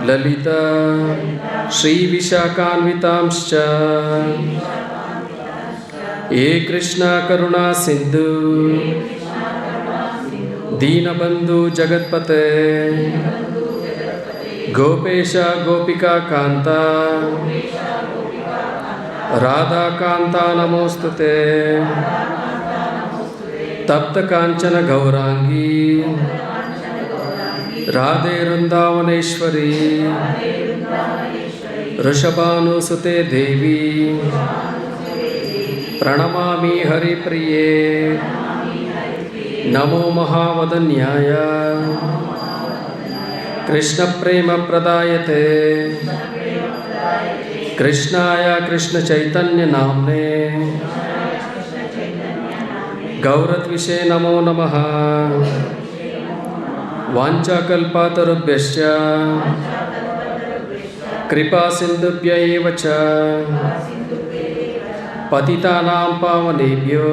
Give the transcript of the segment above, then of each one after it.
ललिता श्रीविशाखान्वितांश्च हे कृष्णा करुणा सिन्धु दीनबन्धु जगत्पते गोपेश गोपिका कान्ता राधा कान्ता नमोस्तुते तप्त कांचन गौरांगी राधे वृंदावनेश्वरी ऋषभानुसुते देवी प्रणमामि हरिप्रिये नमो महावदन्याय कृष्ण प्रेम प्रदायते कृष्णाय कृष्ण चैतन्य नाम्ने गौरत्विषे नमो नमः वाञ्छाकल्पतरुभ्यश्च कृपा सिन्धुभ्य एव च पतितानां पावनेभ्यो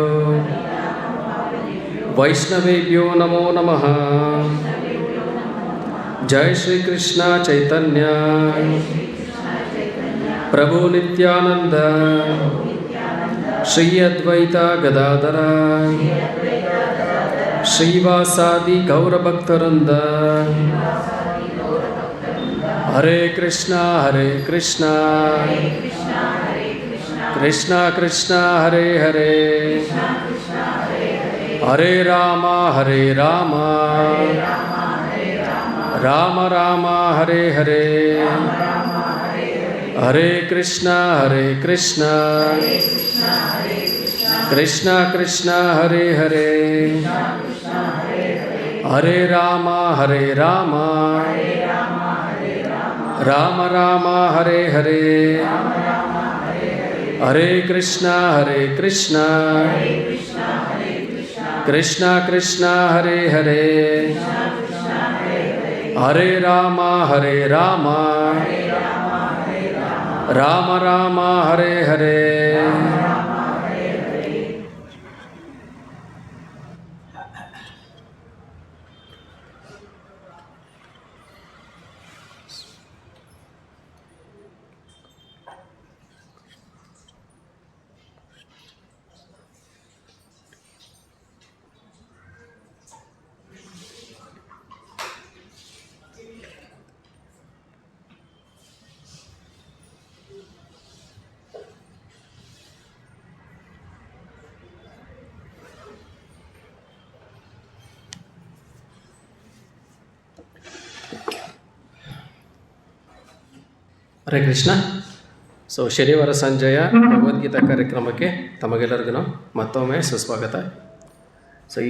वैष्णवेभ्यो नमो नमः। जय श्री कृष्ण चैतन्य प्रभु नित्यानंद श्री अद्वैत गदाधर श्रीवासादि गौरभक्तवृंद। हरे कृष्णा कृष्णा कृष्णा हरे हरे हरे राम राम राम हरे हरे हरे कृष्णा कृष्णा कृष्णा हरे हरे हरे राम राम राम हरे हरे हरे कृष्णा कृष्णा कृष्णा हरे हरे हरे राम राम राम हरे हरे। ಹರೇ ಕೃಷ್ಣ. ಶನಿವಾರ ಸಂಜೆಯ ಭಗವದ್ಗೀತಾ ಕಾರ್ಯಕ್ರಮಕ್ಕೆ ತಮಗೆಲ್ಲರಿಗೂ ಮತ್ತೊಮ್ಮೆ ಸುಸ್ವಾಗತ.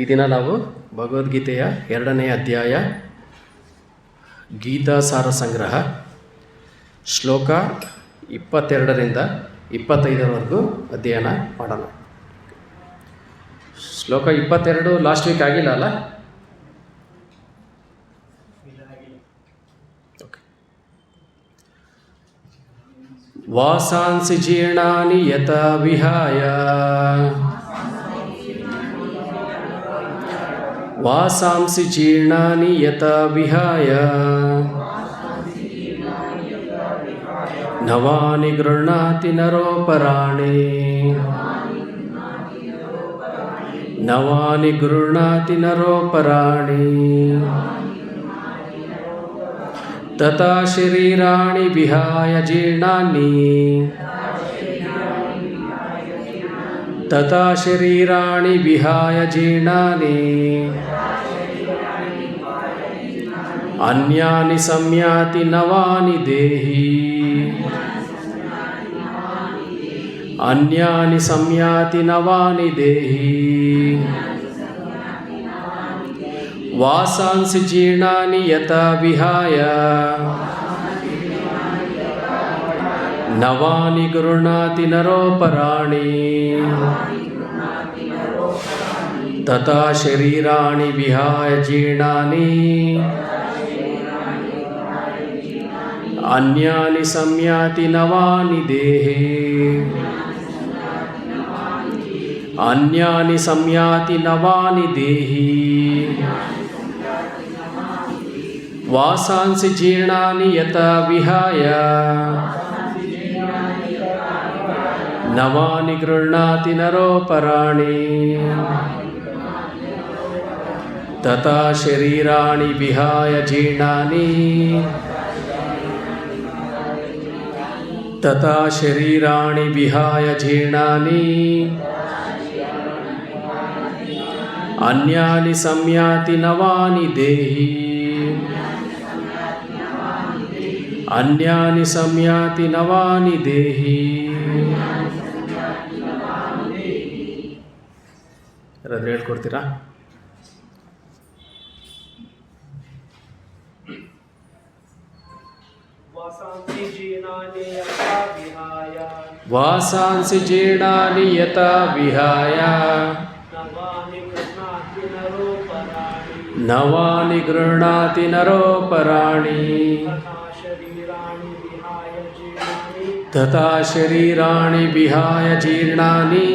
ಈ ದಿನ ನಾವು ಭಗವದ್ಗೀತೆಯ 2ನೇ ಅಧ್ಯಾಯ ಗೀತಾ ಸಾರ ಸಂಗ್ರಹ ಶ್ಲೋಕ 22ರಿಂದ 25ರವರೆಗೂ ಅಧ್ಯಯನ ಮಾಡೋಣ. ಶ್ಲೋಕ 22 ಲಾಸ್ಟ್ ವೀಕ್ ಆಗಿಲ್ಲ ಅಲ್ಲ? ವಾಸಾಂಸಿ ಜೀರ್ಣಾನಿ ಯಥಾ ವಿಹಾಯ ವಾಸಾಂಸಿ ಜೀರ್ಣಾನಿ ಯಥಾ ವಿಹಾಯ ನವಾನಿ ಗೃಹ್ಣಾತಿ ನರೋಪರಾಣಿ ನವಾನಿ ಗೃಹ್ಣಾತಿ ನರೋಪರಾಣಿ ತಥಾ ಶರೀರಾಣಿ ವಿಹಾಯ ಜೀರ್ಣಾನಿ ತಥಾ ಶರೀರಾಣಿ ವಿಹಾಯ ಜೀರ್ಣಾನಿ ಅನ್ಯಾನಿ ಸಂಯಾತಿ ನವಾನಿ ದೇಹಿ ಅನ್ಯಾನಿ ಸಂಯಾತಿ ನವಾನಿ ದೇಹಿ ವಾಸಾಂಸಿ ಜೀರ್ಣಾನಿ ಯಥಾ ವಿಹಾಯ ನವಾನಿ ಗೃಹ್ಣಾತಿ ನರೋಪರಾಣಿ ತಥಾ ಶರೀರಾಣಿ ವಿಹಾಯ ಜೀರ್ಣಾನಿ ಅನ್ಯಾನಿ ಸಂಯಾತಿ ನವಾನಿ ದೇಹಿ ಅನ್ಯಾನಿ ಸಂಯಾತಿ ನವಾನಿ ದೇಹಿ ವಾಸಾಂಸಿ ಜೀರ್ಣಾನಿ ಯಥಾ ವಿಹಾಯ ನವಾನಿ ಗೃಹ್ಣಾತಿ ನರೋಪರಾಣಿ ತಥಾ ಶರೀರಾಣಿ ವಿಹಾಯ ಜೀರ್ಣಾನಿ ತಥಾ ಶರೀರಾಣಿ ವಿಹಾಯ ಜೀರ್ಣಾನಿ ಅನ್ಯಾನಿ ಸಂಯಾತಿ ನವಾನಿ ದೇಹಿ ಅನ್ಯಾನಿ ಸಂಯಾತಿ ನವಾನಿ ದೇಹಿ. ಯಾರಾದ್ರೂ ಹೇಳ್ಕೊಡ್ತೀರಾ? ವಾಸಾಂಸಿ ಜೀರ್ಣಾನಿ ಯಥಾ ವಿಹಾಯ ನವಾನಿ ಗೃಹ್ಣಾತಿ ನರೋಪರಾಣಿ ತಥಾ ಶರೀರಾಣಿ ವಿಹಾಯ ಜೀರ್ಣಾನಿ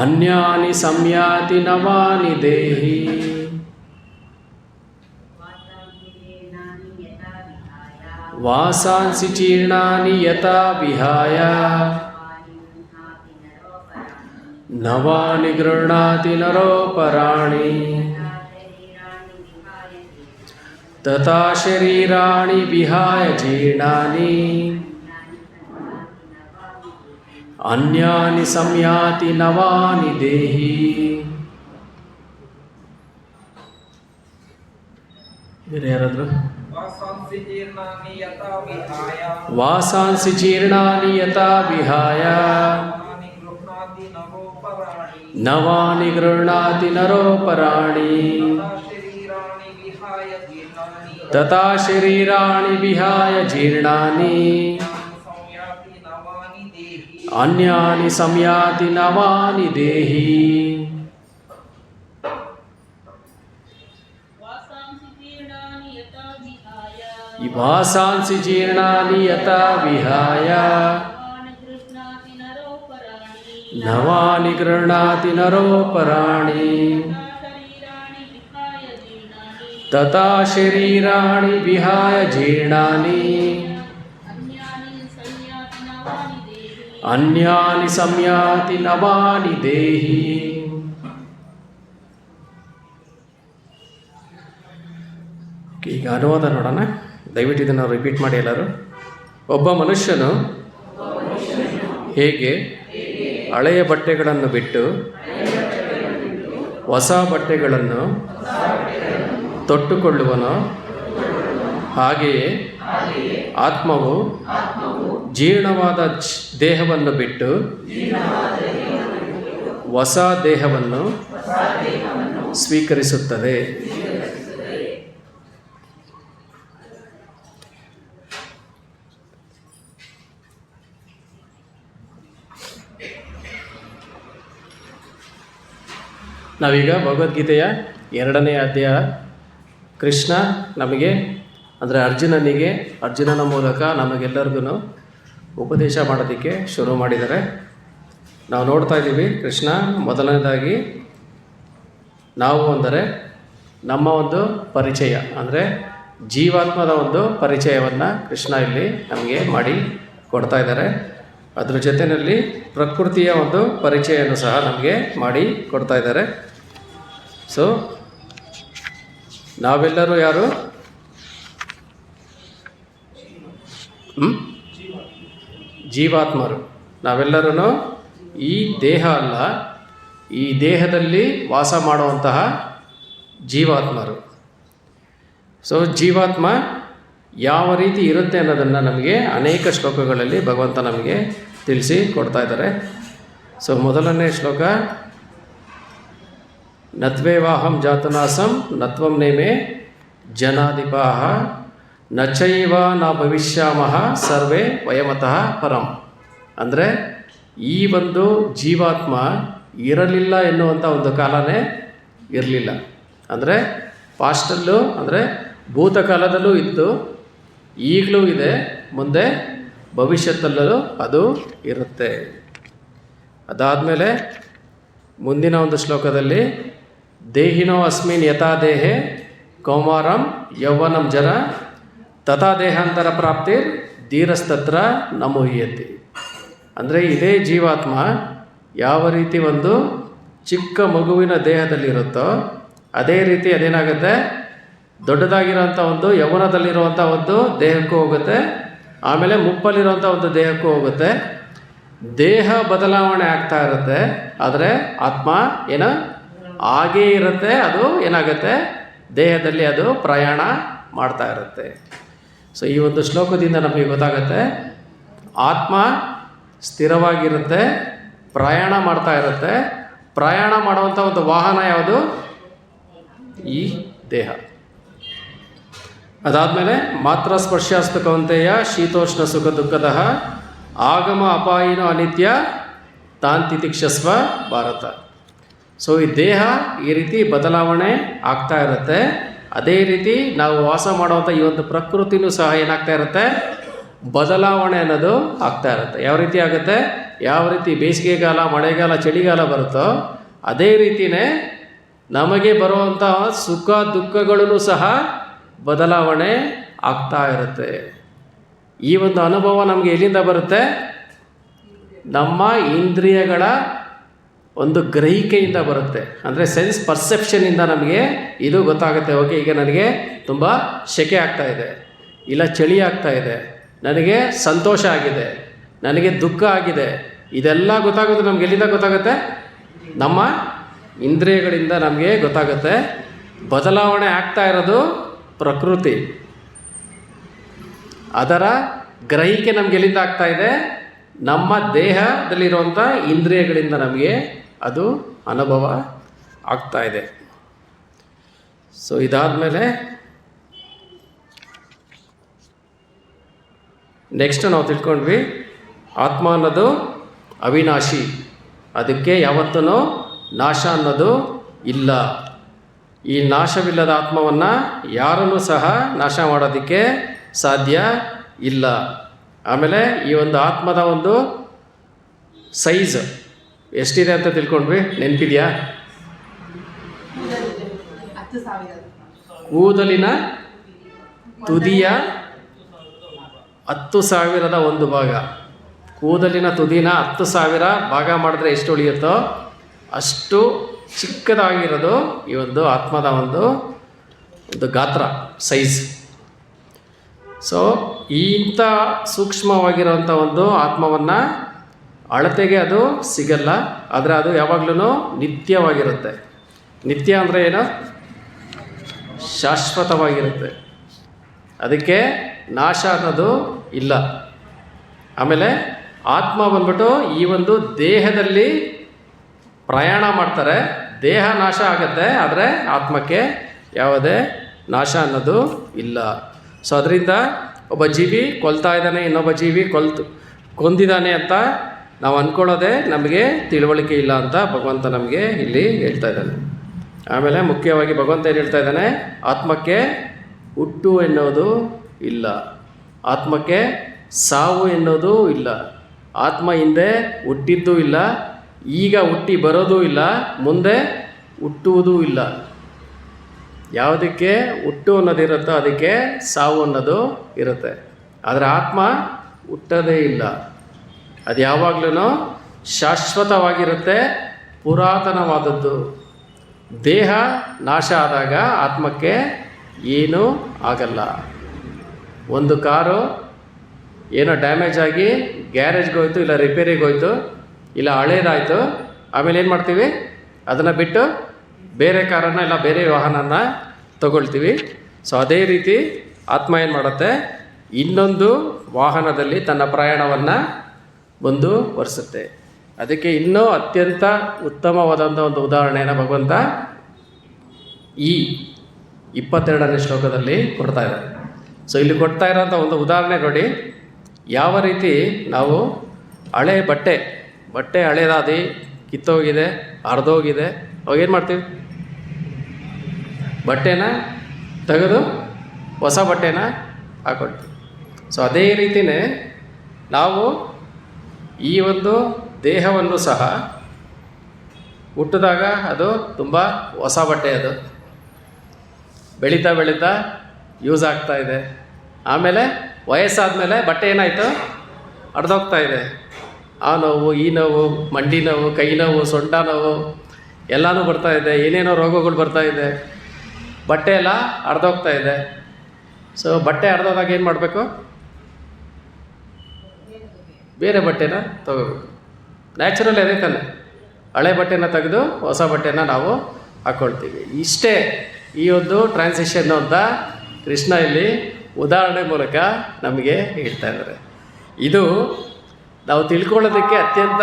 ಅನ್ಯಾನಿ ಸಂಯಾತಿ ನವಾನಿ ದೇಹಿ. ವಾಸಾಂಸಿ ಜೀರ್ಣಾನಿ ಯಥಾ ವಿಹಾಯ ನವಾನಿ ಗೃಹ್ಣಾತಿ ನರೋಪರಾಣಿ ತಥಾ ಶರೀರಾಣಿ ವಿಹಾಯ ಜೀರ್ಣಾನಿ ಅನ್ಯಾನಿ ಸಂಯಾತಿ ನವಾನಿ ದೇಹಿ. ಬೇರೆ ಯಾರಾದ್ರು? ವಾಸಾಂಸಿ ಜೀರ್ಣಾನಿ ಯಥಾ ವಿಹಾಯ ನವಾನಿ ಗೃಹ್ಣಾತಿ ನರೋಪರಾಣಿ ತಥಾ ಶರೀರಾಣಿ ವಿಹಾಯ ಜೀರ್ಣಾನಿ ಅನ್ಯಾನಿ ಸಂಯಾತಿ ನವಾನಿ ದೇಹಿ. ವಾಸಾಂಸಿ ಜೀರ್ಣಾನಿ ಯಥಾ ವಿಹಾಯ ನವಾನಿ ಗೃಹ್ಣಾತಿ ನರೋಪರಾಣಿ ತಥಾ ಶರೀರಾಣಿ ವಿಹಾಯ ಜೀರ್ಣಾನಿ ಅನ್ಯಾನಿ ಸಂಯಾತಿ ನವಾನಿ ದೇಹಿ. ಈಗ ಅನುವಾದ ನೋಡೋಣ. ದಯವಿಟ್ಟು ಇದನ್ನು ರಿಪೀಟ್ ಮಾಡಿ ಎಲ್ಲರೂ. ಒಬ್ಬ ಮನುಷ್ಯನು ಹೇಗೆ ಹಳೆಯ ಬಟ್ಟೆಗಳನ್ನು ಬಿಟ್ಟು ಹೊಸ ಬಟ್ಟೆಗಳನ್ನು ತೊಟ್ಟುಕೊಳ್ಳುವನೋ ಹಾಗೆಯೇ ಆತ್ಮವು ಜೀರ್ಣವಾದ ದೇಹವನ್ನು ಬಿಟ್ಟು ಹೊಸ ದೇಹವನ್ನು ಸ್ವೀಕರಿಸುತ್ತದೆ. ನಾವೀಗ ಭಗವದ್ಗೀತೆಯ 2ನೇ ಅಧ್ಯಾಯ ಕೃಷ್ಣ ನಮಗೆ ಅಂದರೆ ಅರ್ಜುನನ ಮೂಲಕ ನಮಗೆಲ್ಲರಿಗೂ ಉಪದೇಶ ಮಾಡೋದಕ್ಕೆ ಶುರು ಮಾಡಿದ್ದಾರೆ. ನಾವು ನೋಡ್ತಾ ಇದ್ದೀವಿ ಕೃಷ್ಣ ಮೊದಲನೇದಾಗಿ ನಾವು ಅಂದರೆ ನಮ್ಮ ಒಂದು ಪರಿಚಯ ಅಂದರೆ ಜೀವಾತ್ಮದ ಒಂದು ಪರಿಚಯವನ್ನು ಕೃಷ್ಣ ಇಲ್ಲಿ ನಮಗೆ ಮಾಡಿ ಕೊಡ್ತಾ ಇದ್ದಾರೆ. ಅದ್ರ ಜೊತೆಯಲ್ಲಿ ಪ್ರಕೃತಿಯ ಒಂದು ಪರಿಚಯವನ್ನು ಸಹ ನಮಗೆ ಮಾಡಿ ಕೊಡ್ತಾ ಇದ್ದಾರೆ. ಸೊ ನಾವೆಲ್ಲರೂ ಯಾರು? ಜೀವಾತ್ಮರು. ನಾವೆಲ್ಲರೂ ಈ ದೇಹ ಅಲ್ಲ, ಈ ದೇಹದಲ್ಲಿ ವಾಸ ಮಾಡುವಂತಹ ಜೀವಾತ್ಮರು. ಸೊ ಜೀವಾತ್ಮ ಯಾವ ರೀತಿ ಇರುತ್ತೆ ಅನ್ನೋದನ್ನು ನಮಗೆ ಅನೇಕ ಶ್ಲೋಕಗಳಲ್ಲಿ ಭಗವಂತ ನಮಗೆ ತಿಳಿಸಿ ಕೊಡ್ತಾ ಇದ್ದಾರೆ. ಸೊ ಮೊದಲನೇ ಶ್ಲೋಕ, ನತ್ವೇವಾಹಂ ಜಾತುನಾಸಂ ನತ್ವಂ ನೇಮೆ ಜನಾಧಿಪಾಹ ನಚೈವ ನ ಭವಿಷ್ಯಾಮಹ ಸರ್ವೇ ವಯಮತಃ ಪರಂ. ಅಂದರೆ ಈ ಒಂದು ಜೀವಾತ್ಮ ಇರಲಿಲ್ಲ ಎನ್ನುವಂಥ ಒಂದು ಕಾಲನೇ ಇರಲಿಲ್ಲ. ಅಂದರೆ ಪಾಸ್ಟಲ್ಲೂ ಅಂದರೆ ಭೂತಕಾಲದಲ್ಲೂ ಇತ್ತು, ಈಗಲೂ ಇದೆ, ಮುಂದೆ ಭವಿಷ್ಯತ್ತಲ್ಲೂ ಅದು ಇರುತ್ತೆ. ಅದಾದಮೇಲೆ ಮುಂದಿನ ಒಂದು ಶ್ಲೋಕದಲ್ಲಿ ದೇಹಿನೋ ಅಸ್ಮಿನ್ ಯಥಾ ದೇಹೆ ಕೌಮಾರಂ ಯೌವನಂ ಜರ ತಥಾ ದೇಹಾಂತರ ಪ್ರಾಪ್ತಿರ್ ಧೀರಸ್ತತ್ರ ನಮೋಹಿಯತಿ. ಅಂದರೆ ಇದೇ ಜೀವಾತ್ಮ ಯಾವ ರೀತಿ ಒಂದು ಚಿಕ್ಕ ಮಗುವಿನ ದೇಹದಲ್ಲಿರುತ್ತೋ ಅದೇ ರೀತಿ ಅದೇನಾಗುತ್ತೆ, ದೊಡ್ಡದಾಗಿರೋಂಥ ಒಂದು ಯೌವನದಲ್ಲಿರುವಂಥ ಒಂದು ದೇಹಕ್ಕೂ ಹೋಗುತ್ತೆ, ಆಮೇಲೆ ಮುಪ್ಪಲ್ಲಿರುವಂಥ ಒಂದು ದೇಹಕ್ಕೂ ಹೋಗುತ್ತೆ. ದೇಹ ಬದಲಾವಣೆ ಆಗ್ತಾ ಇರುತ್ತೆ, ಆದರೆ ಆತ್ಮ ಏನು ಹಾಗೇ ಇರುತ್ತೆ. ಅದು ಏನಾಗುತ್ತೆ, ದೇಹದಲ್ಲಿ ಅದು ಪ್ರಯಾಣ ಮಾಡ್ತಾ ಇರುತ್ತೆ. ಸೊ ಈ ಒಂದು ಶ್ಲೋಕದಿಂದ ನಮಗೆ ಗೊತ್ತಾಗುತ್ತೆ, ಆತ್ಮ ಸ್ಥಿರವಾಗಿರುತ್ತೆ, ಪ್ರಯಾಣ ಮಾಡ್ತಾ ಇರುತ್ತೆ. ಪ್ರಯಾಣ ಮಾಡುವಂಥ ಒಂದು ವಾಹನ ಯಾವುದು? ಈ ದೇಹ. ಅದಾದಮೇಲೆ ಮಾತ್ರ ಸ್ಪರ್ಶಾಸ್ತು ಕೌಂತೆಯ ಶೀತೋಷ್ಣ ಸುಖ ದುಃಖದ ಆಗಮ ಅಪಾಯಿನೋ ಅನಿತ್ಯ ತಾನ್ ತಿತಿಕ್ಷಸ್ವ ಭಾರತ. ಸೊ ಈ ದೇಹ ಈ ರೀತಿ ಬದಲಾವಣೆ ಆಗ್ತಾ ಇರುತ್ತೆ. ಅದೇ ರೀತಿ ನಾವು ವಾಸ ಮಾಡುವಂಥ ಈ ಒಂದು ಪ್ರಕೃತಿನೂ ಸಹ ಏನಾಗ್ತಾ ಇರುತ್ತೆ, ಬದಲಾವಣೆ ಅನ್ನೋದು ಆಗ್ತಾ ಇರುತ್ತೆ. ಯಾವ ರೀತಿ ಆಗುತ್ತೆ, ಯಾವ ರೀತಿ ಬೇಸಿಗೆಗಾಲ, ಮಳೆಗಾಲ, ಚಳಿಗಾಲ ಬರುತ್ತೋ ಅದೇ ರೀತಿಯೇ ನಮಗೆ ಬರುವಂಥ ಸುಖ ದುಃಖಗಳೂ ಸಹ ಬದಲಾವಣೆ ಆಗ್ತಾ ಇರುತ್ತೆ. ಈ ಒಂದು ಅನುಭವ ನಮಗೆ ಎಲ್ಲಿಂದ ಬರುತ್ತೆ? ನಮ್ಮ ಇಂದ್ರಿಯಗಳ ಒಂದು ಗ್ರಹಿಕೆಯಿಂದ ಬರುತ್ತೆ. ಅಂದರೆ ಸೆನ್ಸ್ ಪರ್ಸೆಪ್ಷನಿಂದ ನಮಗೆ ಇದು ಗೊತ್ತಾಗುತ್ತೆ. ಓಕೆ, ಈಗ ನನಗೆ ತುಂಬ ಸೆಕೆ ಆಗ್ತಾ ಇದೆ, ಇಲ್ಲ ಚಳಿ ಆಗ್ತಾ ಇದೆ, ನನಗೆ ಸಂತೋಷ ಆಗಿದೆ, ನನಗೆ ದುಃಖ ಆಗಿದೆ. ಇದೆಲ್ಲ ಗೊತ್ತಾಗೋದು ನಮ್ಗೆ ಎಲ್ಲಿಂದ ಗೊತ್ತಾಗುತ್ತೆ? ನಮ್ಮ ಇಂದ್ರಿಯಗಳಿಂದ ನಮಗೆ ಗೊತ್ತಾಗುತ್ತೆ. ಬದಲಾವಣೆ ಆಗ್ತಾ ಇರೋದು ಪ್ರಕೃತಿ, ಅದರ ಗ್ರಹಿಕೆ ನಮ್ಗೆ ಎಲ್ಲಿಂದ ಆಗ್ತಾ ಇದೆ? ನಮ್ಮ ದೇಹದಲ್ಲಿರುವಂಥ ಇಂದ್ರಿಯಗಳಿಂದ ನಮಗೆ ಅದು ಅನುಭವ ಆಗ್ತಾ ಇದೆ. ಸೊ ಇದಾದಮೇಲೆ ನೆಕ್ಸ್ಟ್ ನಾವು ತಿಳ್ಕೊಂಡ್ವಿ, ಆತ್ಮ ಅನ್ನೋದು ಅವಿನಾಶಿ, ಅದಕ್ಕೆ ಯಾವತ್ತೂ ನಾಶ ಅನ್ನೋದು ಇಲ್ಲ. ಈ ನಾಶವಿಲ್ಲದ ಆತ್ಮವನ್ನು ಯಾರನ್ನೂ ಸಹ ನಾಶ ಮಾಡೋದಕ್ಕೆ ಸಾಧ್ಯ ಇಲ್ಲ. ಆಮೇಲೆ ಈ ಒಂದು ಆತ್ಮದ ಒಂದು ಸೈಜ್ ಎಷ್ಟಿದೆ ಅಂತ ತಿಳ್ಕೊಂಡ್ವಿ, ನೆನಪಿದೆಯಾ? ಕೂದಲಿನ ತುದಿಯ 10,000ದ ಒಂದು ಭಾಗ. ಕೂದಲಿನ ತುದಿನ 10,000 ಭಾಗ ಮಾಡಿದ್ರೆ ಎಷ್ಟು ಉಳಿಯುತ್ತೋ ಅಷ್ಟು ಚಿಕ್ಕದಾಗಿರೋದು ಈ ಒಂದು ಆತ್ಮದ ಒಂದು ಗಾತ್ರ, ಸೈಜ್. ಸೊ ಇಂಥ ಸೂಕ್ಷ್ಮವಾಗಿರೋಂಥ ಒಂದು ಆತ್ಮವನ್ನು ಅಳತೆಗೆ ಅದು ಸಿಗಲ್ಲ, ಆದರೆ ಅದು ಯಾವಾಗಲೂ ನಿತ್ಯವಾಗಿರುತ್ತೆ. ನಿತ್ಯ ಅಂದರೆ ಏನು? ಶಾಶ್ವತವಾಗಿರುತ್ತೆ. ಅದಕ್ಕೆ ನಾಶ ಅನ್ನೋದು ಇಲ್ಲ. ಆಮೇಲೆ ಆತ್ಮ ಬಂದ್ಬಿಟ್ಟು ಈ ಒಂದು ದೇಹದಲ್ಲಿ ಪ್ರಯಾಣ ಮಾಡ್ತಾರೆ. ದೇಹ ನಾಶ ಆಗುತ್ತೆ, ಆದರೆ ಆತ್ಮಕ್ಕೆ ಯಾವುದೇ ನಾಶ ಅನ್ನೋದು ಇಲ್ಲ. ಸೊ ಅದರಿಂದ ಒಬ್ಬ ಜೀವಿ ಕೊಲ್ತಾ ಇದ್ದಾನೆ, ಇನ್ನೊಬ್ಬ ಜೀವಿ ಕೊಂದಿದ್ದಾನೆ ಅಂತ ನಾವು ಅಂದ್ಕೊಳ್ಳೋದೇ ನಮಗೆ ತಿಳುವಳಿಕೆ ಇಲ್ಲ ಅಂತ ಭಗವಂತ ನಮಗೆ ಇಲ್ಲಿ ಹೇಳ್ತಾ ಇದ್ದಾನೆ. ಆಮೇಲೆ ಮುಖ್ಯವಾಗಿ ಭಗವಂತ ಏನು ಹೇಳ್ತಾ ಇದ್ದಾನೆ? ಆತ್ಮಕ್ಕೆ ಹುಟ್ಟು ಎನ್ನುವುದು ಇಲ್ಲ, ಆತ್ಮಕ್ಕೆ ಸಾವು ಎನ್ನುವುದು ಇಲ್ಲ, ಆತ್ಮ ಹಿಂದೆ ಹುಟ್ಟಿದ್ದೂ ಇಲ್ಲ, ಈಗ ಹುಟ್ಟಿ ಬರೋದೂ ಇಲ್ಲ, ಮುಂದೆ ಹುಟ್ಟುವುದೂ ಇಲ್ಲ. ಯಾವುದಕ್ಕೆ ಹುಟ್ಟು ಅನ್ನೋದಿರುತ್ತೋ ಅದಕ್ಕೆ ಸಾವು ಅನ್ನೋದು ಇರುತ್ತೆ. ಆದರೆ ಆತ್ಮ ಹುಟ್ಟೋದೇ ಇಲ್ಲ, ಅದು ಯಾವಾಗಲೂ ಶಾಶ್ವತವಾಗಿರುತ್ತೆ, ಪುರಾತನವಾದದ್ದು. ದೇಹ ನಾಶ ಆದಾಗ ಆತ್ಮಕ್ಕೆ ಏನೂ ಆಗಲ್ಲ. ಒಂದು ಕಾರು ಏನೋ ಡ್ಯಾಮೇಜ್ ಆಗಿ ಗ್ಯಾರೇಜ್ಗೆ ಹೋಯ್ತು, ಇಲ್ಲ ರಿಪೇರಿಗೆ ಹೋಯ್ತು, ಇಲ್ಲ ಹಳೇದಾಯಿತು, ಆಮೇಲೆ ಏನು ಮಾಡ್ತೀವಿ? ಅದನ್ನು ಬಿಟ್ಟು ಬೇರೆ ಕಾರನ್ನು ಇಲ್ಲ ಬೇರೆ ವಾಹನನ ತಗೊಳ್ತೀವಿ. ಸೊ ಅದೇ ರೀತಿ ಆತ್ಮ ಏನು ಮಾಡುತ್ತೆ? ಇನ್ನೊಂದು ವಾಹನದಲ್ಲಿ ತನ್ನ ಪ್ರಯಾಣವನ್ನು ಮುಂದುವರಿಸುತ್ತೆ. ಅದಕ್ಕೆ ಇನ್ನೂ ಅತ್ಯಂತ ಉತ್ತಮವಾದಂಥ ಒಂದು ಉದಾಹರಣೆಯನ್ನು ಭಗವಂತ ಈ 22ನೇ ಶ್ಲೋಕದಲ್ಲಿ ಕೊಡ್ತಾ ಇದ್ದಾರೆ. ಸೊ ಇಲ್ಲಿ ಕೊಡ್ತಾ ಇರೋಂಥ ಒಂದು ಉದಾಹರಣೆ ನೋಡಿ, ಯಾವ ರೀತಿ ನಾವು ಹಳೆ ಬಟ್ಟೆ ಹಳೇದಾದಿ ಕಿತ್ತೋಗಿದೆ, ಹರಿದೋಗಿದೆ, ಅವಾಗ ಏನು ಮಾಡ್ತೀವಿ? ಬಟ್ಟೆನ ತೆಗೆದು ಹೊಸ ಬಟ್ಟೆನ ಹಾಕೊಳ್ತೀವಿ. ಸೊ ಅದೇ ರೀತಿಯೇ ನಾವು ಈ ಒಂದು ದೇಹವನ್ನು ಸಹ ಹುಟ್ಟಿದಾಗ ಅದು ತುಂಬ ಹೊಸ ಬಟ್ಟೆ, ಅದು ಬೆಳೀತಾ ಬೆಳೀತಾ ಯೂಸ್ ಆಗ್ತಾ ಇದೆ. ಆಮೇಲೆ ವಯಸ್ಸಾದಮೇಲೆ ಬಟ್ಟೆ ಏನಾಯಿತು, ಹರಿದೋಗ್ತಾ ಇದೆ. ಆ ನೋವು, ಈ ನೋವು, ಮಂಡಿ ನೋವು, ಕೈ ನೋವು, ಸೊಂಟ ನೋವು ಎಲ್ಲನೂ ಬರ್ತಾ ಇದೆ, ಏನೇನೋ ರೋಗಗಳು ಬರ್ತಾ ಇದೆ, ಬಟ್ಟೆ ಎಲ್ಲ ಹರಿದೋಗ್ತಾ ಇದೆ. ಸೊ ಬಟ್ಟೆ ಹರಿದೋದಾಗ ಏನು ಮಾಡಬೇಕು, ಬೇರೆ ಬಟ್ಟೆನ ತೊಗೋಬೇಕು. ನ್ಯಾಚುರಲ್ ಅದೇ ತಾನೆ, ಹಳೆ ಬಟ್ಟೆನ ತೆಗೆದು ಹೊಸ ಬಟ್ಟೆನ ನಾವು ಹಾಕ್ಕೊಳ್ತೀವಿ. ಇಷ್ಟೇ ಈ ಒಂದು ಟ್ರಾನ್ಸಿಷನ್ ಅಂತ ಕೃಷ್ಣ ಇಲ್ಲಿ ಉದಾಹರಣೆ ಮೂಲಕ ನಮಗೆ ಹೇಳ್ತಾ ಇದ್ದಾರೆ. ಇದು ನಾವು ತಿಳ್ಕೊಳ್ಳೋದಕ್ಕೆ ಅತ್ಯಂತ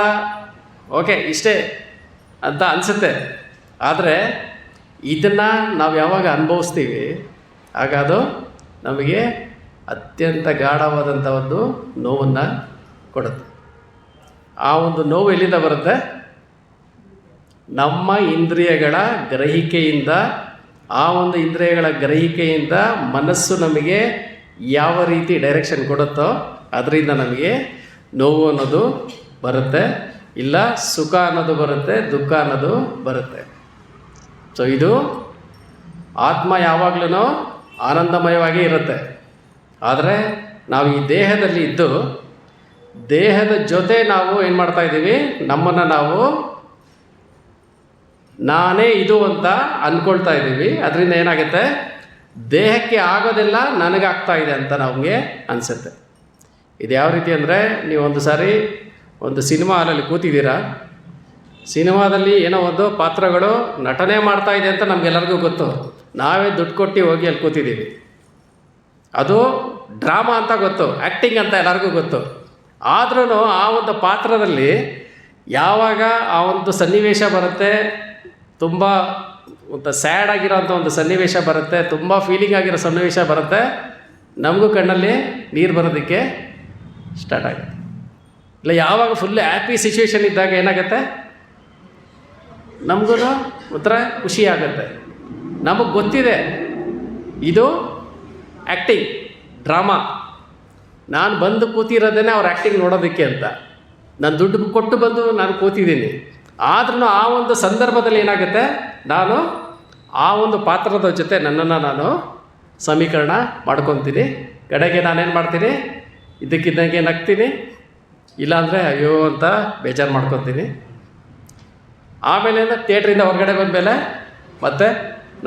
ಓಕೆ ಇಷ್ಟೇ ಅಂತ ಅನಿಸುತ್ತೆ. ಆದರೆ ಇದನ್ನು ನಾವು ಯಾವಾಗ ಅನುಭವಿಸ್ತೀವಿ ಆಗ ಅದು ನಮಗೆ ಅತ್ಯಂತ ಗಾಢವಾದಂಥ ಒಂದು ನೋವನ್ನು ಕೊಡುತ್ತೆ. ಆ ಒಂದು ನೋವು ಎಲ್ಲಿಂದ ಬರುತ್ತೆ, ನಮ್ಮ ಇಂದ್ರಿಯಗಳ ಗ್ರಹಿಕೆಯಿಂದ. ಆ ಒಂದು ಇಂದ್ರಿಯಗಳ ಗ್ರಹಿಕೆಯಿಂದ ಮನಸ್ಸು ನಮಗೆ ಯಾವ ರೀತಿ ಡೈರೆಕ್ಷನ್ ಕೊಡುತ್ತೋ ಅದರಿಂದ ನಮಗೆ ನೋವು ಅನ್ನೋದು ಬರುತ್ತೆ, ಇಲ್ಲ ಸುಖ ಅನ್ನೋದು ಬರುತ್ತೆ, ದುಃಖ ಅನ್ನೋದು ಬರುತ್ತೆ. ಸೊ ಇದು ಆತ್ಮ ಯಾವಾಗಲೂ ಆನಂದಮಯವಾಗಿ ಇರುತ್ತೆ. ಆದರೆ ನಾವು ಈ ದೇಹದಲ್ಲಿ ಇದ್ದು ದೇಹದ ಜೊತೆ ನಾವು ಏನು ಮಾಡ್ತಾಯಿದ್ದೀವಿ, ನಮ್ಮನ್ನು ನಾವು ನಾನೇ ಇದು ಅಂತ ಅಂದ್ಕೊಳ್ತಾ ಇದ್ದೀವಿ. ಅದರಿಂದ ಏನಾಗುತ್ತೆ, ದೇಹಕ್ಕೆ ಆಗೋದೆಲ್ಲ ನನಗಾಗ್ತಾ ಇದೆ ಅಂತ ನಮಗೆ ಅನಿಸುತ್ತೆ. ಇದು ಯಾವ ರೀತಿ ಅಂದರೆ, ನೀವು ಒಂದು ಸಾರಿ ಒಂದು ಸಿನಿಮಾ ಹಾಲಲ್ಲಿ ಕೂತಿದ್ದೀರಾ, ಸಿನಿಮಾದಲ್ಲಿ ಏನೋ ಒಂದು ಪಾತ್ರಗಳು ನಟನೆ ಮಾಡ್ತಾ ಇದೆ ಅಂತ ನಮಗೆಲ್ಲರಿಗೂ ಗೊತ್ತು, ನಾವೇ ದುಡ್ಡು ಕೊಟ್ಟು ಹೋಗಿ ಅಲ್ಲಿ ಕೂತಿದ್ದೀವಿ. ಅದು ಡ್ರಾಮಾ ಅಂತ ಗೊತ್ತು, ಆ್ಯಕ್ಟಿಂಗ್ ಅಂತ ಎಲ್ಲರಿಗೂ ಗೊತ್ತು. ಆದ್ರೂ ಆ ಒಂದು ಪಾತ್ರದಲ್ಲಿ ಯಾವಾಗ ಆ ಒಂದು ಸನ್ನಿವೇಶ ಬರುತ್ತೆ, ತುಂಬ ಒಂದು ಸ್ಯಾಡ್ ಆಗಿರೋಂಥ ಒಂದು ಸನ್ನಿವೇಶ ಬರುತ್ತೆ, ತುಂಬ ಫೀಲಿಂಗ್ ಆಗಿರೋ ಸನ್ನಿವೇಶ ಬರುತ್ತೆ, ನಮಗೂ ಕಣ್ಣಲ್ಲಿ ನೀರು ಬರೋದಕ್ಕೆ ಸ್ಟಾರ್ಟ್ ಆಗುತ್ತೆ. ಇಲ್ಲ ಯಾವಾಗ ಫುಲ್ ಹ್ಯಾಪಿ ಸಿಚುವೇಶನ್ ಇದ್ದಾಗ ಏನಾಗುತ್ತೆ, ನಮಗೂ ಒಂಥರ ಖುಷಿ ಆಗುತ್ತೆ. ನಮಗೆ ಗೊತ್ತಿದೆ ಇದು ಆ್ಯಕ್ಟಿಂಗ್, ಡ್ರಾಮಾ, ನಾನು ಬಂದು ಕೂತಿರೋದೇ ಅವ್ರು ಆ್ಯಕ್ಟಿಂಗ್ ನೋಡೋದಕ್ಕೆ ಅಂತ. ನಾನು ದುಡ್ಡು ಕೊಟ್ಟು ಬಂದು ನಾನು ಕೂತಿದ್ದೀನಿ. ಆದ್ರೂ ಆ ಒಂದು ಸಂದರ್ಭದಲ್ಲಿ ಏನಾಗುತ್ತೆ, ನಾನು ಆ ಒಂದು ಪಾತ್ರದ ಜೊತೆ ನನ್ನನ್ನು ನಾನು ಸಮೀಕರಣ ಮಾಡ್ಕೊತೀನಿ. ಕಡೆಗೆ ನಾನೇನು ಮಾಡ್ತೀನಿ, ಇದಕ್ಕಿದ್ದಂಗೆ ನಗ್ತೀನಿ, ಇಲ್ಲಾಂದರೆ ಅಯ್ಯೋ ಅಂತ ಬೇಜಾರು ಮಾಡ್ಕೊತೀನಿ. ಆಮೇಲೆ ಥಿಯೇಟ್ರಿಂದ ಹೊರಗಡೆ ಬಂದಮೇಲೆ ಮತ್ತೆ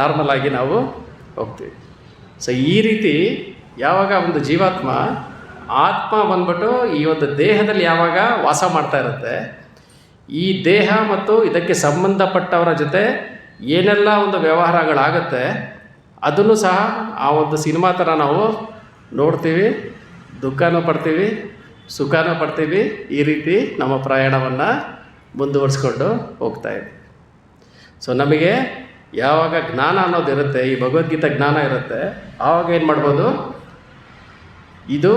ನಾರ್ಮಲ್ ಆಗಿ ನಾವು ಹೋಗ್ತೀವಿ. ಸೊ ಈ ರೀತಿ ಯಾವಾಗ ಒಂದು ಜೀವಾತ್ಮ ಆತ್ಮ ಬಂದ್ಬಿಟ್ಟು ಈ ಒಂದು ದೇಹದಲ್ಲಿ ಯಾವಾಗ ವಾಸ ಮಾಡ್ತಾ ಇರುತ್ತೆ, ಈ ದೇಹ ಮತ್ತು ಇದಕ್ಕೆ ಸಂಬಂಧಪಟ್ಟವರ ಜೊತೆ ಏನೆಲ್ಲ ಒಂದು ವ್ಯವಹಾರಗಳಾಗುತ್ತೆ ಅದನ್ನು ಸಹ ಆ ಒಂದು ಸಿನಿಮಾ ಥರ ನಾವು ನೋಡ್ತೀವಿ, ದುಃಖನೂ ಪಡ್ತೀವಿ, ಸುಖನೂ ಪಡ್ತೀವಿ. ಈ ರೀತಿ ನಮ್ಮ ಪ್ರಯಾಣವನ್ನು ಮುಂದುವರಿಸ್ಕೊಂಡು ಹೋಗ್ತಾಯಿದೆ. ಸೊ ನಮಗೆ ಯಾವಾಗ ಜ್ಞಾನ ಅನ್ನೋದು ಇರುತ್ತೆ, ಈ ಭಗವದ್ಗೀತಾ ಜ್ಞಾನ ಇರುತ್ತೆ, ಆವಾಗ ಏನು ಮಾಡ್ಬೋದು, ಇದು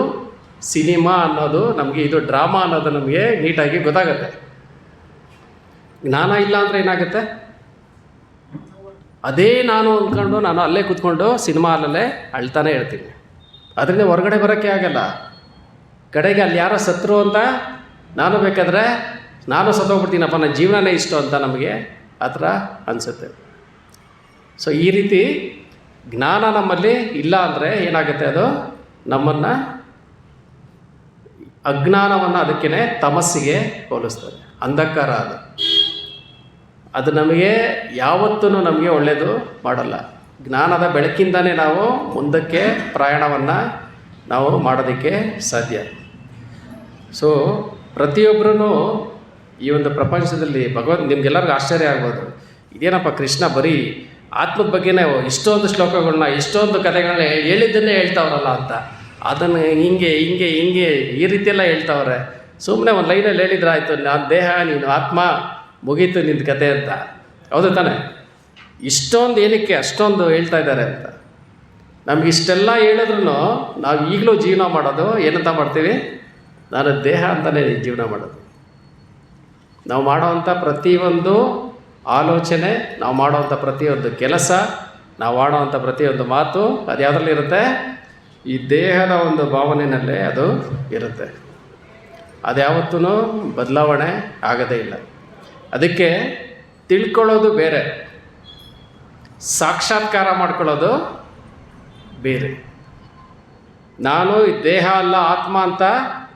ಸಿನಿಮಾ ಅನ್ನೋದು ನಮಗೆ, ಇದು ಡ್ರಾಮಾ ಅನ್ನೋದು ನಮಗೆ ನೀಟಾಗಿ ಗೊತ್ತಾಗುತ್ತೆ. ಜ್ಞಾನ ಇಲ್ಲ ಅಂದರೆ ಏನಾಗುತ್ತೆ, ಅದೇ ನಾನು ಅಂದ್ಕೊಂಡು ನಾನು ಅಲ್ಲೇ ಕೂತ್ಕೊಂಡು ಸಿನಿಮಾ ಹಾಲಲ್ಲೇ ಅಳ್ತಾನೆ ಇರ್ತೀನಿ. ಅದರಿಂದ ಹೊರಗಡೆ ಬರೋಕ್ಕೆ ಆಗಲ್ಲ. ಕಡೆಗೆ ಅಲ್ಲಿ ಯಾರೋ ಸತ್ರು ಅಂತ ನಾನು ಬೇಕಾದರೆ ನಾನು ಸತ್ತೋಗ್ಬಿಡ್ತೀನಪ್ಪ, ನನ್ನ ಜೀವನನೇ ಇಷ್ಟು ಅಂತ ನಮಗೆ ಆ ಥರ ಅನಿಸುತ್ತೆ. ಸೊ ಈ ರೀತಿ ಜ್ಞಾನ ನಮ್ಮಲ್ಲಿ ಇಲ್ಲ ಅಂದರೆ ಏನಾಗುತ್ತೆ, ಅದು ನಮ್ಮನ್ನು ಅಜ್ಞಾನವನ್ನು ಅದಕ್ಕೇ ತಮಸ್ಸಿಗೆ ಹೋಲಿಸ್ತದೆ, ಅಂಧಕಾರ. ಅದು ನಮಗೆ ಯಾವತ್ತೂ ನಮಗೆ ಒಳ್ಳೆಯದು ಮಾಡಲ್ಲ. ಜ್ಞಾನದ ಬೆಳಕಿಂದನೇ ನಾವು ಮುಂದಕ್ಕೆ ಪ್ರಯಾಣವನ್ನು ನಾವು ಮಾಡೋದಕ್ಕೆ ಸಾಧ್ಯ. ಸೊ ಪ್ರತಿಯೊಬ್ಬರೂ ಈ ಒಂದು ಪ್ರಪಂಚದಲ್ಲಿ ನಿಮ್ಗೆಲ್ಲರಿಗೂ ಆಶ್ಚರ್ಯ ಆಗ್ಬೋದು, ಇದೇನಪ್ಪ ಕೃಷ್ಣ ಬರೀ ಆತ್ಮದ ಬಗ್ಗೆನೇ ಇಷ್ಟೊಂದು ಶ್ಲೋಕಗಳನ್ನ ಇಷ್ಟೊಂದು ಕಥೆಗಳನ್ನ ಹೇಳಿದ್ದನ್ನೇ ಹೇಳ್ತಾವ್ರಲ್ಲ ಅಂತ. ಅದನ್ನು ಹಿಂಗೆ ಹಿಂಗೆ ಹಿಂಗೆ ಈ ರೀತಿಯೆಲ್ಲ ಹೇಳ್ತಾವ್ರೆ. ಸುಮ್ಮನೆ ಒಂದು ಲೈನಲ್ಲಿ ಹೇಳಿದ್ರೆ ಆಯಿತು, ನಾನು ದೇಹ ನೀನು ಆತ್ಮ, ಮುಗೀತು ನಿಂದು ಕತೆ ಅಂತ. ಹೌದು ತಾನೆ? ಇಷ್ಟೊಂದು ಏನಕ್ಕೆ ಅಷ್ಟೊಂದು ಹೇಳ್ತಾ ಇದ್ದಾರೆ ಅಂತ. ನಮ್ಗೆ ಇಷ್ಟೆಲ್ಲ ಹೇಳಿದ್ರು ನಾವು ಈಗಲೂ ಜೀವನ ಮಾಡೋದು ಏನಂತ ಮಾಡ್ತೀವಿ, ನಾನು ದೇಹ ಅಂತಲೇ ಜೀವನ ಮಾಡೋದು. ನಾವು ಮಾಡೋವಂಥ ಪ್ರತಿಯೊಂದು ಆಲೋಚನೆ, ನಾವು ಮಾಡೋವಂಥ ಪ್ರತಿಯೊಂದು ಕೆಲಸ, ನಾವು ಆಡೋವಂಥ ಪ್ರತಿಯೊಂದು ಮಾತು ಅದು ಯಾವುದ್ರಲ್ಲಿರುತ್ತೆ, ಈ ದೇಹದ ಒಂದು ಭಾವನೆಯಲ್ಲೇ ಅದು ಇರುತ್ತೆ. ಅದು ಯಾವತ್ತೂ ಬದಲಾವಣೆ ಆಗೋದೇ ಇಲ್ಲ. ಅದಕ್ಕೆ ತಿಳ್ಕೊಳ್ಳೋದು ಬೇರೆ, ಸಾಕ್ಷಾತ್ಕಾರ ಮಾಡ್ಕೊಳ್ಳೋದು ಬೇರೆ. ನಾನು ಈ ದೇಹ ಅಲ್ಲ ಆತ್ಮ ಅಂತ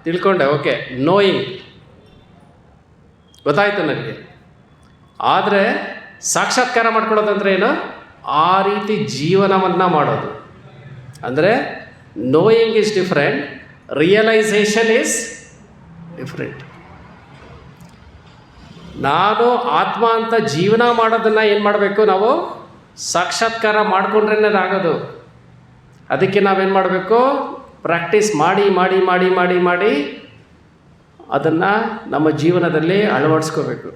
ತಿಳ್ಕೊಂಡೆ, ಓಕೆ, ನೋಯಿಂಗ್ ಗೊತ್ತಾಯಿತು ನನಗೆ. ಆದರೆ ಸಾಕ್ಷಾತ್ಕಾರ ಮಾಡ್ಕೊಳ್ಳೋದಂದ್ರೆ ಏನು? ಆ ರೀತಿ ಜೀವನವನ್ನು ಮಾಡೋದು. ಅಂದರೆ knowing is different, realisation is different. ನಾನು ಆತ್ಮ ಅಂತ ಜೀವನ ಮಾಡೋದನ್ನು ಏನು ಮಾಡಬೇಕು? ನಾವು ಸಾಕ್ಷಾತ್ಕಾರ ಮಾಡಿಕೊಂಡ್ರೇ ಆಗೋದು. ಅದಕ್ಕೆ ನಾವೇನು ಮಾಡಬೇಕು? ಪ್ರಾಕ್ಟೀಸ್ ಮಾಡಿ ಮಾಡಿ ಮಾಡಿ ಮಾಡಿ ಮಾಡಿ ಅದನ್ನು ನಮ್ಮ ಜೀವನದಲ್ಲಿ ಅಳವಡಿಸ್ಕೋಬೇಕು.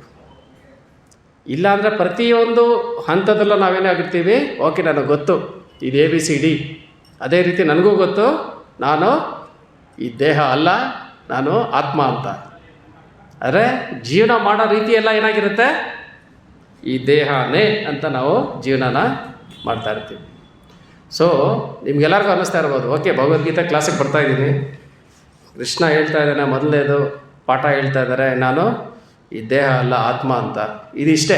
ಇಲ್ಲಾಂದರೆ ಪ್ರತಿಯೊಂದು ಹಂತದಲ್ಲೂ ನಾವೇನೇ ಆಗಿರ್ತೀವಿ, ಓಕೆ ನನಗೆ ಗೊತ್ತು ಇದು ABCD, ಅದೇ ರೀತಿ ನನಗೂ ಗೊತ್ತು ನಾನು ಈ ದೇಹ ಅಲ್ಲ, ನಾನು ಆತ್ಮ ಅಂತ. ಆದರೆ ಜೀವನ ಮಾಡೋ ರೀತಿ ಎಲ್ಲ ಏನಾಗಿರುತ್ತೆ? ಈ ದೇಹನೇ ಅಂತ ನಾವು ಜೀವನನ ಮಾಡ್ತಾ ಇರ್ತೀವಿ. ಸೊ ನಿಮ್ಗೆಲ್ಲರಿಗೂ ಅನ್ನಿಸ್ತಾ ಇರ್ಬೋದು, ಓಕೆ ಭಗವದ್ಗೀತೆ ಕ್ಲಾಸಿಗೆ ಬರ್ತಾಯಿದ್ದೀನಿ, ಕೃಷ್ಣ ಹೇಳ್ತಾ ಇದ್ದಾನೆ, ಮೊದಲನೇದು ಪಾಠ ಹೇಳ್ತಾ ಇದ್ದಾರೆ, ನಾನು ಈ ದೇಹ ಅಲ್ಲ ಆತ್ಮ ಅಂತ. ಇದಿಷ್ಟೇ,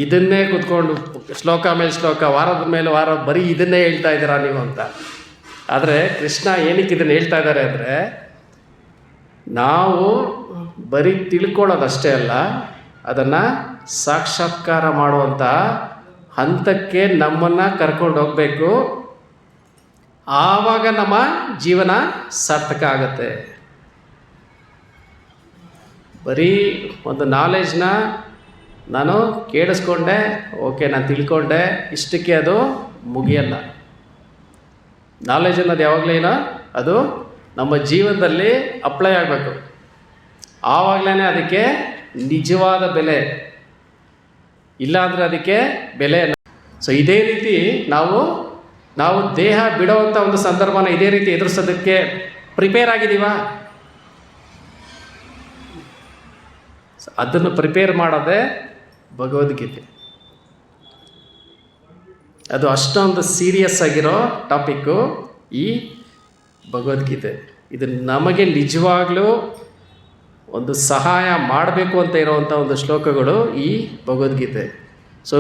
ಇದನ್ನೇ ಕೂತ್ಕೊಂಡು ಶ್ಲೋಕ ಮೇಲೆ ಶ್ಲೋಕ, ವಾರದ ಮೇಲೆ ವಾರ ಬರೀ ಇದನ್ನೇ ಹೇಳ್ತಾ ಇದ್ದೀರಾ ನೀವು ಅಂತ. ಆದರೆ ಕೃಷ್ಣ ಏನಕ್ಕೆ ಇದನ್ನು ಹೇಳ್ತಾ ಇದ್ದಾರೆ ಅಂದರೆ, ನಾವು ಬರೀ ತಿಳ್ಕೊಳ್ಳೋದಷ್ಟೇ ಅಲ್ಲ, ಅದನ್ನು ಸಾಕ್ಷಾತ್ಕಾರ ಮಾಡುವಂಥ ಹಂತಕ್ಕೆ ನಮ್ಮನ್ನು ಕರ್ಕೊಂಡು ಹೋಗಬೇಕು. ಆವಾಗ ನಮ್ಮ ಜೀವನ ಸಾರ್ಥಕ ಆಗುತ್ತೆ. ಬರೀ ಒಂದು ನಾಲೆಜ್ನ ನಾನು ಕೇಳಿಸ್ಕೊಂಡೆ, ಓಕೆ ನಾನು ತಿಳ್ಕೊಂಡೆ, ಇಷ್ಟಕ್ಕೆ ಅದು ಮುಗಿಯಲ್ಲ. ನಾಲೆಜ್ ಅನ್ನೋದು ಯಾವಾಗಲೇನೋ ಅದು ನಮ್ಮ ಜೀವನದಲ್ಲಿ ಅಪ್ಲೈ ಆಗಬೇಕು. ಆವಾಗಲೇ ಅದಕ್ಕೆ ನಿಜವಾದ ಬೆಲೆ, ಇಲ್ಲಾಂದರೆ ಅದಕ್ಕೆ ಬೆಲೆ. ಸೊ ಇದೇ ರೀತಿ ನಾವು ದೇಹ ಬಿಡೋವಂಥ ಒಂದು ಸಂದರ್ಭನ ಇದೇ ರೀತಿ ಎದುರಿಸೋದಕ್ಕೆ ಪ್ರಿಪೇರ್ ಆಗಿದ್ದೀವಾ? ಅದನ್ನು ಪ್ರಿಪೇರ್ ಮಾಡೋದೇ ಭಗವದ್ಗೀತೆ. ಅದು ಅಷ್ಟೊಂದು ಸೀರಿಯಸ್ ಆಗಿರೋ ಟಾಪಿಕ್ಕು ಈ ಭಗವದ್ಗೀತೆ. ಇದು ನಮಗೆ ನಿಜವಾಗ್ಲೂ ಒಂದು ಸಹಾಯ ಮಾಡಬೇಕು ಅಂತ ಇರೋವಂಥ ಒಂದು ಶ್ಲೋಕಗಳು ಈ ಭಗವದ್ಗೀತೆ. ಸೊ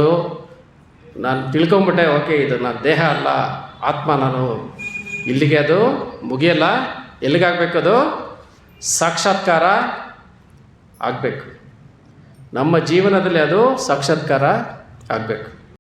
ನಾನು ತಿಳ್ಕೊಂಬಿಟ್ಟೆ, ಓಕೆ ಇದು ನಾನು ದೇಹ ಅಲ್ಲ ಆತ್ಮ, ನಾನು ಇಲ್ಲಿಗೆ ಅದು ಮುಗಿಯಲ್ಲ. ಎಲ್ಲಿಗಾಗಬೇಕು? ಅದು ಸಾಕ್ಷಾತ್ಕಾರ ಆಗಬೇಕು. ನಮ್ಮ ಜೀವನದಲ್ಲಿ ಅದು ಸಾಕ್ಷಾತ್ಕಾರ ಆಗಬೇಕು.